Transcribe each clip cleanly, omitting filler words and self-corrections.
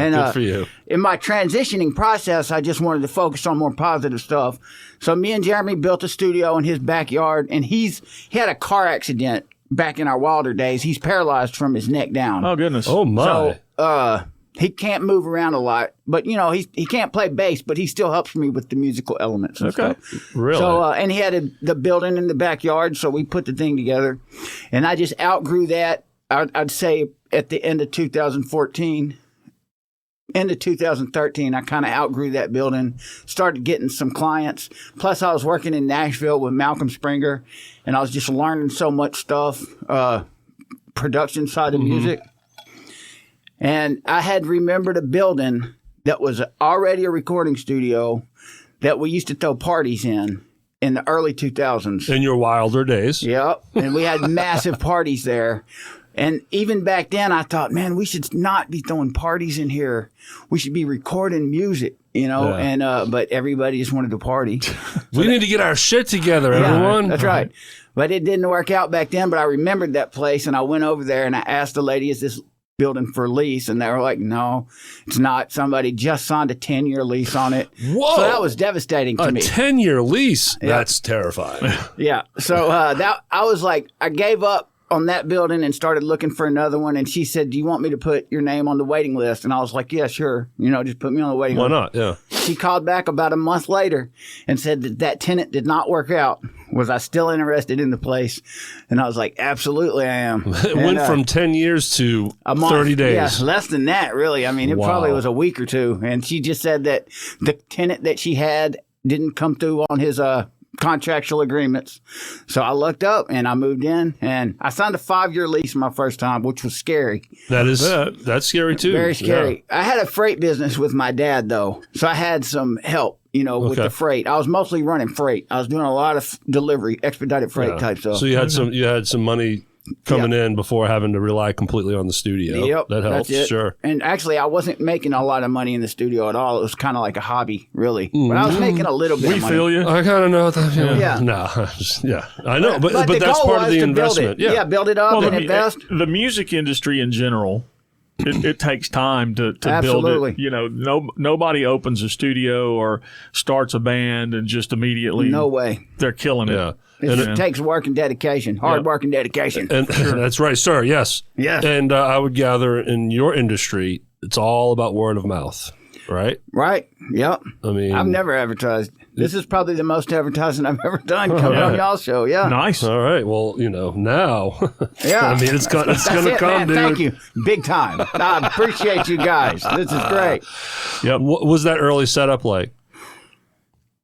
And Good for you. In my transitioning process, I just wanted to focus on more positive stuff. So me and Jeremy built a studio in his backyard, and he had a car accident back in our wilder days. He's paralyzed from his neck down. Oh, goodness. Oh, my. So he can't move around a lot, but he can't play bass, but he still helps me with the musical elements and stuff. Really? So and he had the building in the backyard, so we put the thing together, and I just outgrew that. I'd say at the end of 2014. Into 2013, I kind of outgrew that building, started getting some clients. Plus, I was working in Nashville with Malcolm Springer, and I was just learning so much stuff, production side of music. And I had remembered a building that was already a recording studio that we used to throw parties in the early 2000s. In your wilder days. Yep, and we had massive parties there. And even back then, I thought, man, we should not be throwing parties in here. We should be recording music, Yeah. And but everybody just wanted to party. We need to get our shit together, everyone. That's right. But it didn't work out back then. But I remembered that place, and I went over there and I asked the lady, "Is this building for lease?" And they were like, "No, it's not. Somebody just signed a 10-year lease on it." Whoa! So that was devastating to me. A 10-year lease? Yeah. That's terrifying. Yeah. So that I was like, I gave up on that building and started looking for another one. And she said, "Do you want me to put your name on the waiting list?" And I was like, "Yeah, sure. Just put me on the waiting list." Why not? Yeah. She called back about a month later and said that tenant did not work out. Was I still interested in the place? And I was like, absolutely I am. It went from 10 years to a month, 30 days. Yeah, less than that, really. I mean, it probably was a week or two. And she just said that the tenant that she had didn't come through on his contractual agreements. So I looked up and I moved in, and I signed a 5-year lease my first time, which was scary. That's scary too. Very scary. Yeah. I had a freight business with my dad, though, so I had some help, with the freight. I was mostly running freight. I was doing a lot of delivery, expedited freight type stuff. So you had some money coming in before having to rely completely on the studio. Yep, that helps. Sure. And actually, I wasn't making a lot of money in the studio at all. It was kind of like a hobby, really. But I was making a little bit of money. We feel you. I kind of know that. Yeah. No. I know, but that's part of the investment. Yeah, build it up and invest. The music industry in general, it takes time to build it. Nobody opens a studio or starts a band and just immediately. No way. They're killing it. Yeah. It takes work and dedication, hard work and dedication. And that's right, sir. Yes. Yes. And I would gather in your industry, it's all about word of mouth, right? Right. Yep. I mean, I've never advertised. This is probably the most advertising I've ever done coming on y'all's show. Yeah. Nice. All right. Well, now. Yeah. I mean, it's going to come, man. dude. Thank you. Big time. I appreciate you guys. This is great. Yep. What was that early setup like?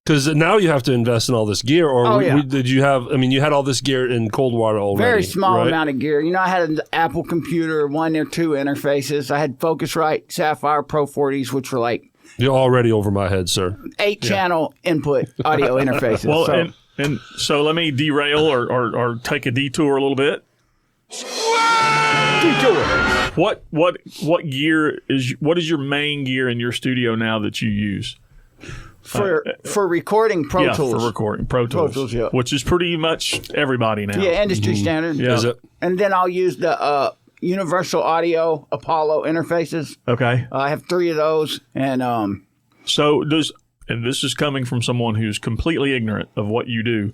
Because now you have to invest in all this gear, or did you have? I mean, you had all this gear in Coldwater already. Very small right? amount of gear. I had an Apple computer, 1 or 2 interfaces. I had Focusrite Sapphire Pro 40s, which were like you're already over my head, sir. 8-channel input audio interfaces. Well, and so let me derail or take a detour a little bit. Detour. What gear what is your main gear in your studio now that you use? For recording Pro Tools. Yeah, for recording Pro Tools. Pro Tools, yeah. Which is pretty much everybody now. Yeah, industry standard. Yeah. Is it? And then I'll use the Universal Audio Apollo interfaces. Okay. I have 3 of those. And and this is coming from someone who's completely ignorant of what you do.